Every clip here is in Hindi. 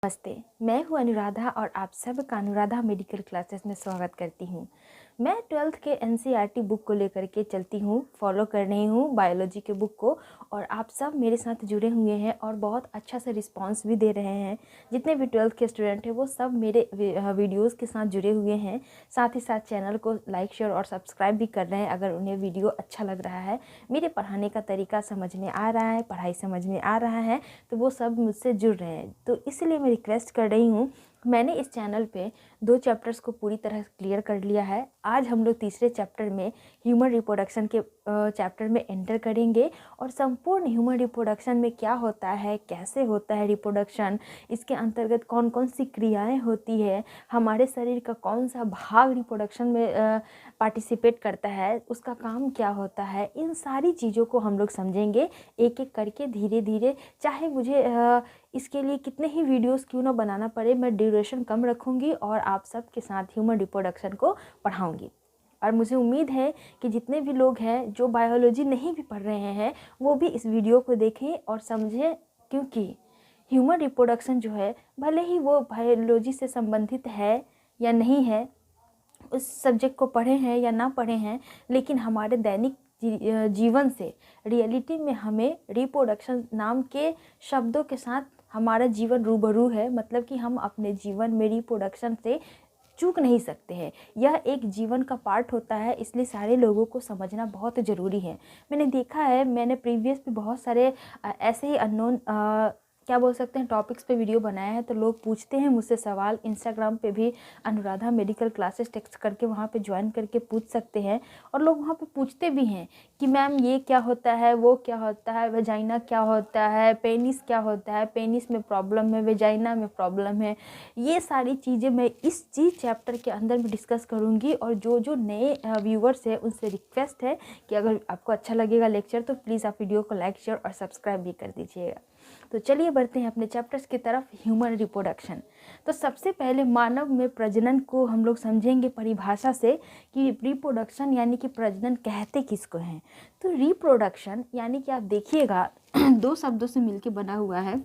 नमस्ते, मैं हूँ अनुराधा और आप सबका अनुराधा मेडिकल क्लासेस में स्वागत करती हूँ। मैं 12th के एनसीईआरटी बुक को लेकर के चलती हूँ, फॉलो कर रही हूँ बायोलॉजी के बुक को और आप सब मेरे साथ जुड़े हुए हैं और बहुत अच्छा सा रिस्पांस भी दे रहे हैं। जितने भी 12th के स्टूडेंट हैं वो सब मेरे वीडियोज़ के साथ जुड़े हुए हैं। साथ ही साथ चैनल को लाइक, शेयर और सब्सक्राइब भी कर रहे हैं अगर उन्हें वीडियो अच्छा लग रहा है, मेरे पढ़ाने का तरीका समझ में आ रहा है, पढ़ाई समझ में आ रहा है, तो वो सब मुझसे जुड़ रहे हैं। तो इसलिए मैं रिक्वेस्ट कर रही हूँ, मैंने इस चैनल पे 2 चैप्टर्स को पूरी तरह क्लियर कर लिया है। आज हम लोग तीसरे चैप्टर में ह्यूमन रिप्रोडक्शन के चैप्टर में एंटर करेंगे और संपूर्ण ह्यूमन रिप्रोडक्शन में क्या होता है, कैसे होता है रिप्रोडक्शन, इसके अंतर्गत कौन कौन सी क्रियाएं होती है, हमारे शरीर का कौन सा भाग रिप्रोडक्शन में पार्टिसिपेट करता है, उसका काम क्या होता है, इन सारी चीज़ों को हम लोग समझेंगे एक एक करके धीरे धीरे। चाहे मुझे इसके लिए कितने ही वीडियोस क्यों ना बनाना पड़े, मैं ड्यूरेशन कम रखूँगी और आप सब के साथ ह्यूमन रिप्रोडक्शन को पढ़ाऊँगी। और मुझे उम्मीद है कि जितने भी लोग हैं जो बायोलॉजी नहीं भी पढ़ रहे हैं वो भी इस वीडियो को देखें और समझें, क्योंकि ह्यूमन रिप्रोडक्शन जो है भले ही वो बायोलॉजी से संबंधित है या नहीं है, उस सब्जेक्ट को पढ़े हैं या ना पढ़े हैं, लेकिन हमारे दैनिक जीवन से रियलिटी में हमें रिप्रोडक्शन नाम के शब्दों के साथ हमारा जीवन रूबरू है। मतलब कि हम अपने जीवन में रिप्रोडक्शन से चूक नहीं सकते हैं, यह एक जीवन का पार्ट होता है, इसलिए सारे लोगों को समझना बहुत ज़रूरी है। मैंने देखा है, मैंने प्रीवियस भी बहुत सारे ऐसे ही अननोन क्या बोल सकते हैं टॉपिक्स पे वीडियो बनाया है, तो लोग पूछते हैं मुझसे सवाल। इंस्टाग्राम पे भी अनुराधा मेडिकल क्लासेस टेक्स्ट करके वहाँ पे ज्वाइन करके पूछ सकते हैं और लोग वहाँ पे पूछते भी हैं कि मैम ये क्या होता है, वो क्या होता है, वेजाइना क्या होता है, पेनिस क्या होता है, पेनिस में प्रॉब्लम है, वेजाइना में प्रॉब्लम है। ये सारी चीज़ें मैं इस चैप्टर के अंदर में डिस्कस करूँगी और जो नए व्यूवर्स हैं उनसे रिक्वेस्ट है कि अगर आपको अच्छा लगेगा लेक्चर तो प्लीज़ आप वीडियो को लाइक, शेयर और सब्सक्राइब भी कर दीजिएगा। तो चलिए बढ़ते हैं अपने चैप्टर्स की तरफ। Human reproduction. तो सबसे पहले मानव में प्रजनन को हम लोग समझेंगे परिभाषा से कि रिप्रोडक्शन यानी कि प्रजनन कहते किसको हैं। तो रिप्रोडक्शन यानी कि आप देखिएगा 2 शब्दों से मिलकर बना हुआ है,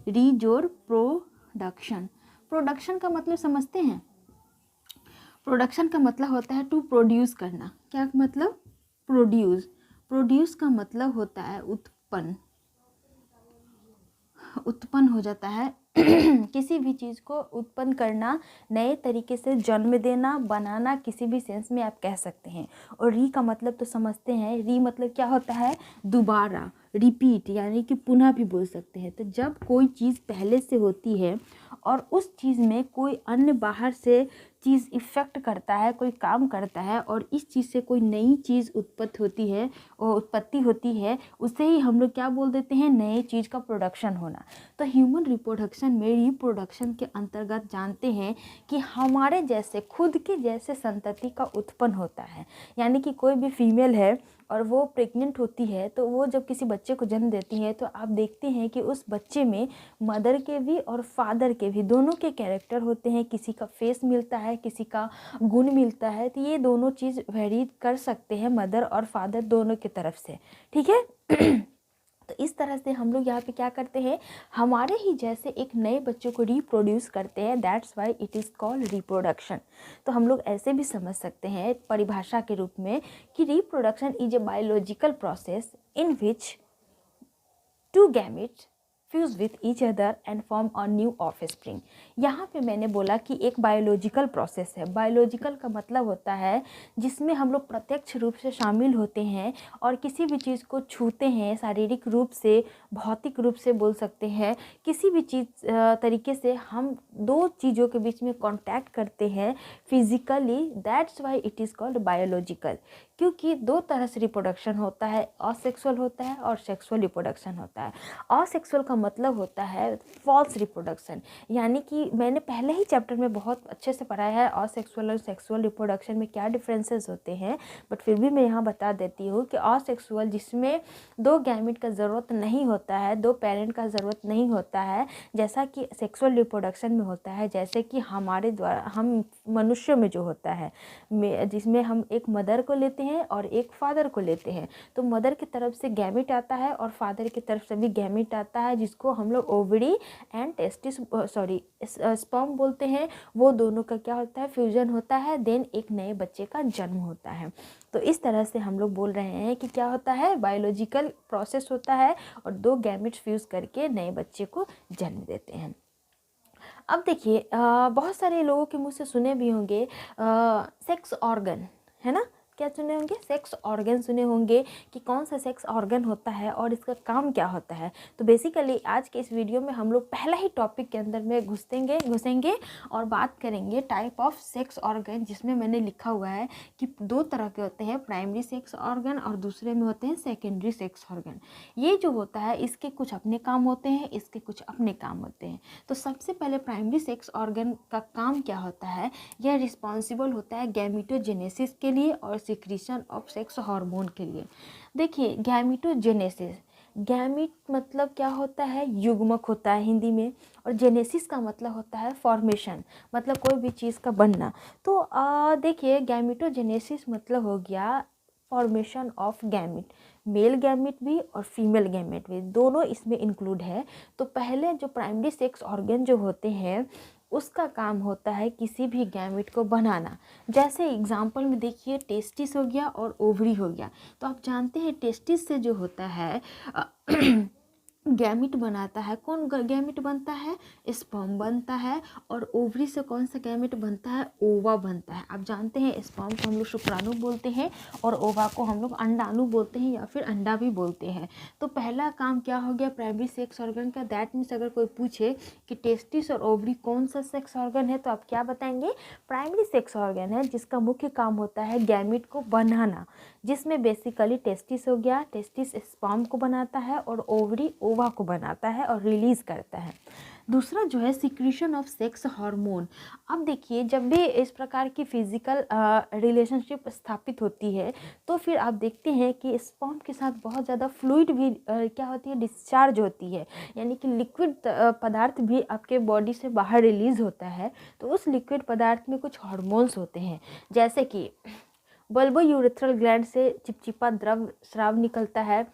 री जोड़ प्रोडक्शन। प्रोडक्शन का मतलब समझते हैं? प्रोडक्शन का मतलब होता है टू प्रोड्यूस करना। क्या मतलब? प्रोड्यूस। प्रोड्यूस का मतलब होता है उत्पन्न हो जाता है किसी भी चीज़ को उत्पन्न करना, नए तरीके से जन्म देना, बनाना, किसी भी सेंस में आप कह सकते हैं। और री का मतलब तो समझते हैं, री मतलब क्या होता है? दोबारा, रिपीट, यानी कि पुनः भी बोल सकते हैं। तो जब कोई चीज़ पहले से होती है और उस चीज़ में कोई अन्य बाहर से चीज़ इफ़ेक्ट करता है, कोई काम करता है और इस चीज़ से कोई नई चीज़ उत्पत्ति होती है, उसे ही हम लोग क्या बोल देते हैं? नए चीज़ का प्रोडक्शन होना। तो ह्यूमन रिप्रोडक्शन में रिप्रोडक्शन के अंतर्गत जानते हैं कि हमारे जैसे, खुद के जैसे संतति का उत्पन्न होता है। यानी कि कोई भी फीमेल है और वो प्रेग्नेंट होती है, तो वो जब किसी बच्चे को जन्म देती है तो आप देखते हैं कि उस बच्चे में मदर के भी और फादर के भी दोनों के कैरेक्टर होते हैं। किसी का फेस मिलता है, किसी का गुण मिलता है, तो ये दोनों चीज़ वेरी कर सकते हैं मदर और फादर दोनों की तरफ से, ठीक है। तो इस तरह से हम लोग यहाँ पे क्या करते हैं, हमारे ही जैसे एक नए बच्चों को रिप्रोड्यूस करते हैं। That's why it is called reproduction. तो हम लोग ऐसे भी समझ सकते हैं परिभाषा के रूप में कि reproduction is a biological process in which two gametes fuse with each other and form a new offspring. यहाँ पे मैंने बोला कि एक बायोलॉजिकल प्रोसेस है। बायोलॉजिकल का मतलब होता है जिसमें हम लोग प्रत्यक्ष रूप से शामिल होते हैं और किसी भी चीज़ को छूते हैं, शारीरिक रूप से, भौतिक रूप से बोल सकते हैं, किसी भी चीज़ तरीके से हम 2 चीज़ों के बीच में कांटेक्ट करते हैं physically. That's why it is called biological. क्योंकि 2 तरह से रिप्रोडक्शन होता है, असेक्सुअल होता है और सेक्सुअल रिप्रोडक्शन होता है। असेक्सुअल का मतलब होता है फॉल्स रिप्रोडक्शन, यानी कि मैंने पहले ही चैप्टर में बहुत अच्छे से पढ़ाया है असेक्सुअल और सेक्सुअल रिप्रोडक्शन में क्या डिफरेंसेस होते हैं, बट फिर भी मैं यहाँ बता देती हूँ कि असेक्सुअल जिसमें 2 गैमेट का ज़रूरत नहीं होता है, 2 पेरेंट का ज़रूरत नहीं होता है, जैसा कि सेक्सुअल रिप्रोडक्शन में होता है। जैसे कि हमारे द्वारा, हम मनुष्य में जो होता है, जिसमें हम एक मदर को लेते हैं और एक फादर को लेते हैं, तो मदर की तरफ से गैमेट आता है और फादर की तरफ से भी गैमेट आता है, जिसको हम लोग ओवरी एंड टेस्टिस स्पर्म बोलते हैं, वो दोनों का क्या होता है, फ्यूजन होता है, देन एक नए बच्चे का जन्म होता है। तो इस तरह से हम लोग बोल रहे हैं कि क्या होता है, बायोलॉजिकल प्रोसेस होता है और 2 गैमेट्स फ्यूज़ करके नए बच्चे को जन्म देते हैं। अब देखिए बहुत सारे लोगों के मुँह से सुने भी होंगे सेक्स ऑर्गन, है ना, क्या सुने होंगे, सेक्स ऑर्गन सुने होंगे कि कौन सा सेक्स ऑर्गन होता है और इसका काम क्या होता है। तो बेसिकली आज के इस वीडियो में हम लोग पहला ही टॉपिक के अंदर में घुसेंगे और बात करेंगे टाइप ऑफ सेक्स ऑर्गन, जिसमें मैंने लिखा हुआ है कि 2 तरह के होते हैं, प्राइमरी सेक्स ऑर्गन और दूसरे में होते हैं सेकेंडरी सेक्स ऑर्गन। ये जो होता है इसके कुछ अपने काम होते हैं, इसके कुछ अपने काम होते हैं। तो सबसे पहले प्राइमरी सेक्स ऑर्गन का काम क्या होता है, यह रिस्पॉन्सिबल होता है गैमेटोजेनेसिस के लिए और सिक्रीशन ऑफ सेक्स हार्मोन के लिए। देखिए गैमेटोजेनेसिस, गैमिट मतलब क्या होता है, युग्मक होता है हिंदी में, और जेनेसिस का मतलब होता है फॉर्मेशन, मतलब कोई भी चीज़ का बनना। तो देखिए गैमेटोजेनेसिस मतलब हो गया formation of gamete, male gamete भी और फीमेल गैमिट भी, दोनों इसमें इंक्लूड है। तो पहले जो प्राइमरी सेक्स ऑर्गन जो होते हैं उसका काम होता है किसी भी गैमिट को बनाना। जैसे एग्जांपल में देखिए टेस्टिस हो गया और ओवरी हो गया। तो आप जानते हैं टेस्टिस से जो होता है गैमिट बनाता है, कौन गैमिट बनता है, स्पर्म बनता है, और ओवरी से कौन सा गैमिट बनता है, ओवा बनता है। आप जानते हैं स्पर्म को हम लोग शुक्राणु बोलते हैं और ओवा को हम लोग अंडाणु बोलते हैं या फिर अंडा भी बोलते हैं। तो पहला काम क्या हो गया प्राइमरी सेक्स ऑर्गन का, दैट मीन्स अगर कोई पूछे कि टेस्टिस और ओवरी कौन सा सेक्स ऑर्गन है तो आप क्या बताएंगे, प्राइमरी सेक्स ऑर्गन है, जिसका मुख्य काम होता है गैमिट को बनाना, जिसमें बेसिकली टेस्टिस हो गया, टेस्टिस स्पर्म को बनाता है और ओवरी ओवा को बनाता है और रिलीज करता है। दूसरा जो है सिक्रीशन ऑफ सेक्स हार्मोन। अब देखिए जब भी इस प्रकार की फिजिकल रिलेशनशिप स्थापित होती है तो फिर आप देखते हैं कि स्पर्म के साथ बहुत ज़्यादा फ्लूइड भी क्या होती है, डिस्चार्ज होती है, यानी कि लिक्विड पदार्थ भी आपके बॉडी से बाहर रिलीज होता है। तो उस लिक्विड पदार्थ में कुछ हार्मोन्स होते हैं, जैसे कि बल्बो यूरेथ्रल ग्लैंड से चिपचिपा द्रव स्राव निकलता है,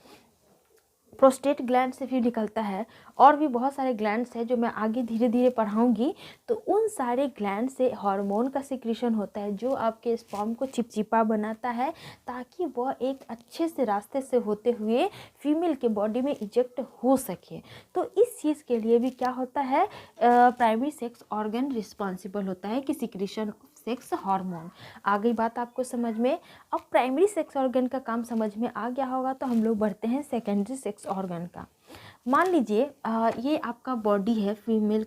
प्रोस्टेट ग्लैंड से भी निकलता है, और भी बहुत सारे ग्लैंड्स हैं जो मैं आगे धीरे धीरे पढ़ाऊंगी। तो उन सारे ग्लैंड से हार्मोन का सिक्रीशन होता है जो आपके स्पर्म को चिपचिपा बनाता है, ताकि वह एक अच्छे से रास्ते से होते हुए फीमेल के बॉडी में इजेक्ट हो सके। तो इस चीज़ के लिए भी क्या होता है, प्राइमरी सेक्स ऑर्गन रिस्पॉन्सिबल होता है कि सिक्रीशन सेक्स हार्मोन। आ गई बात आपको समझ में। अब प्राइमरी सेक्स ऑर्गन का काम समझ में आ गया होगा तो हम लोग बढ़ते हैं सेकेंडरी सेक्स ऑर्गन का। मान लीजिए ये आपका बॉडी है, फीमेल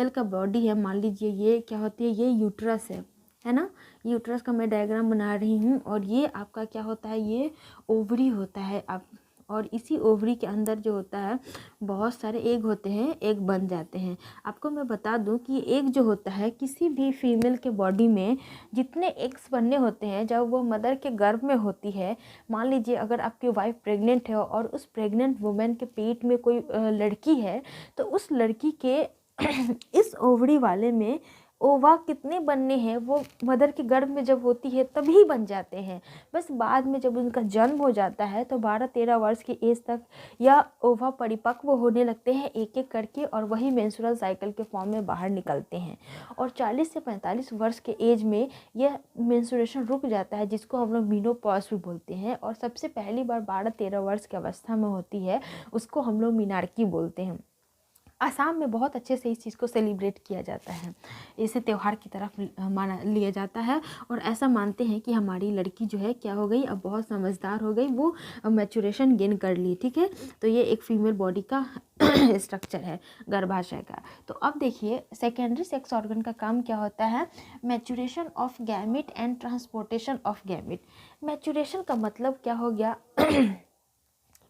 का बॉडी है। मान लीजिए ये क्या होती है, ये यूट्रस है ना, यूट्रस का मैं डायग्राम बना रही हूँ, और ये आपका क्या होता है, ये ओवरी होता है। आप और इसी ओवरी के अंदर जो होता है बहुत सारे एग होते हैं, एग बन जाते हैं। आपको मैं बता दूं कि एग जो होता है किसी भी फीमेल के बॉडी में जितने एग्स बनने होते हैं जब वो मदर के गर्भ में होती है, मान लीजिए अगर आपकी वाइफ प्रेग्नेंट है और उस प्रेग्नेंट वुमेन के पेट में कोई लड़की है, तो उस लड़की के इस ओवरी वाले में ओवा कितने बनने हैं वो मदर के गर्भ में जब होती है तभी बन जाते हैं। बस बाद में जब उनका जन्म हो जाता है तो 12-13 वर्ष की एज तक यह ओवा परिपक्व होने लगते हैं एक एक करके, और वही मेंस्ट्रुअल साइकिल के फॉर्म में बाहर निकलते हैं। और 40 से 45 वर्ष के एज में यह मेंस्ट्रुएशन रुक जाता है, जिसको हम लोग मेनोपॉज भी बोलते हैं। और सबसे पहली बार 12-13 वर्ष की अवस्था में होती है, उसको हम लोग मीनार्की बोलते हैं। आसाम में बहुत अच्छे से इस चीज़ को सेलिब्रेट किया जाता है, इसे त्यौहार की तरफ माना लिया जाता है, और ऐसा मानते हैं कि हमारी लड़की जो है क्या हो गई, अब बहुत समझदार हो गई, वो मैचुरेशन गेन कर ली। ठीक है, तो ये एक फीमेल बॉडी का स्ट्रक्चर है गर्भाशय का। तो अब देखिए सेकेंडरी सेक्स ऑर्गन का काम क्या होता है, maturation of gamete and transportation of gamete. Maturation का मतलब क्या हो गया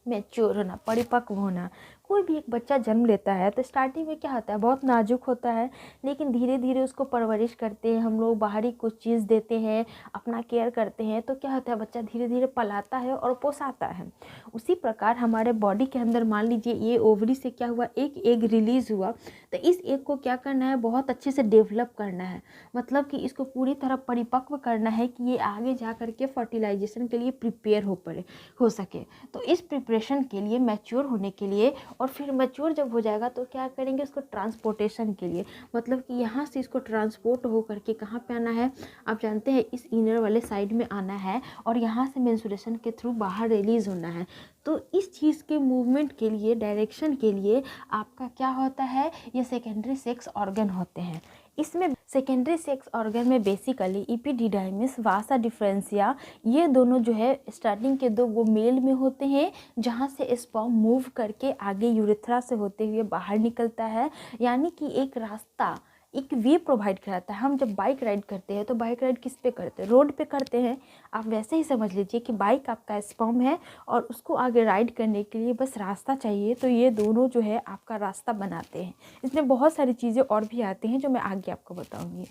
मैच्योर होना, परिपक्व होना। कोई भी एक बच्चा जन्म लेता है तो स्टार्टिंग में क्या होता है, बहुत नाजुक होता है, लेकिन धीरे धीरे उसको परवरिश करते हैं हम लोग, बाहरी कुछ चीज़ देते हैं, अपना केयर करते हैं, तो क्या होता है बच्चा धीरे धीरे पलाता है और पोसाता है। उसी प्रकार हमारे बॉडी के अंदर मान लीजिए ये ओवरी से क्या हुआ, एक एग रिलीज हुआ, तो इस एग को क्या करना है, बहुत अच्छे से डेवलप करना है, मतलब कि इसको पूरी तरह परिपक्व करना है कि ये आगे जा करके फर्टिलाइजेशन के लिए प्रिपेयर हो सके। तो इस प्रिपरेशन के लिए, मैच्योर होने के लिए और फिर मैच्योर जब हो जाएगा तो क्या करेंगे, उसको ट्रांसपोर्टेशन के लिए, मतलब कि यहाँ से इसको ट्रांसपोर्ट हो करके कहाँ पे आना है, आप जानते हैं इस इनर वाले साइड में आना है और यहाँ से मेंस्ट्रुएशन के थ्रू बाहर रिलीज होना है। तो इस चीज़ के मूवमेंट के लिए, डायरेक्शन के लिए आपका क्या होता है, ये सेकेंडरी सेक्स ऑर्गन होते हैं। इसमें सेकेंडरी सेक्स ऑर्गन में बेसिकली इपिडिडाइमिस, वासा डिफरेंशिया, ये दोनों जो है स्टार्टिंग के दो वो मेल में होते हैं, जहाँ से स्पर्म मूव करके आगे यूरेथ्रा से होते हुए बाहर निकलता है। यानी कि एक रास्ता, एक वे प्रोवाइड कराता है। हम जब बाइक राइड करते हैं तो बाइक राइड किस पे करते हैं, रोड पे करते हैं। आप वैसे ही समझ लीजिए कि बाइक आपका स्पर्म है और उसको आगे राइड करने के लिए बस रास्ता चाहिए, तो ये दोनों जो है आपका रास्ता बनाते हैं। इसमें बहुत सारी चीज़ें और भी आती हैं जो मैं आगे आपको बताऊँगी।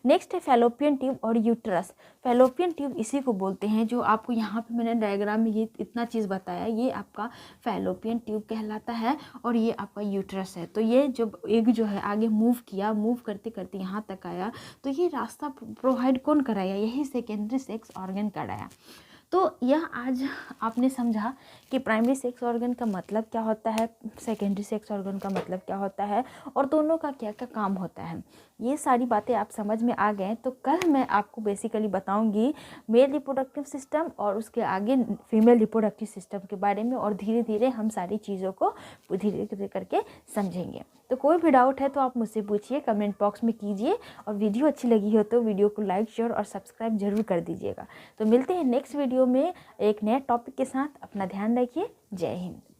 नेक्स्ट है फैलोपियन ट्यूब और यूट्रस। फैलोपियन ट्यूब इसी को बोलते हैं, जो आपको यहाँ पे मैंने डायग्राम में ये इतना चीज़ बताया, ये आपका फैलोपियन ट्यूब कहलाता है और ये आपका यूट्रस है। तो ये जब एग जो है आगे मूव किया, मूव करते करते यहाँ तक आया, तो ये रास्ता प्रोवाइड कौन कराया, यही सेकेंडरी सेक्स ऑर्गन कराया। तो यह आज आपने समझा कि प्राइमरी सेक्स ऑर्गन का मतलब क्या होता है, सेकेंडरी सेक्स ऑर्गन का मतलब क्या होता है और दोनों का क्या क्या काम होता है। ये सारी बातें आप समझ में आ गए तो कल मैं आपको बेसिकली बताऊंगी मेल रिप्रोडक्टिव सिस्टम और उसके आगे फीमेल रिप्रोडक्टिव सिस्टम के बारे में, और धीरे धीरे हम सारी चीज़ों को धीरे धीरे करके समझेंगे। तो कोई भी डाउट है तो आप मुझसे पूछिए, कमेंट बॉक्स में कीजिए, और वीडियो अच्छी लगी हो तो वीडियो को लाइक, शेयर और सब्सक्राइब जरूर कर दीजिएगा। तो मिलते हैं नेक्स्ट वीडियो में एक नए टॉपिक के साथ। अपना ध्यान रखिए। जय हिंद।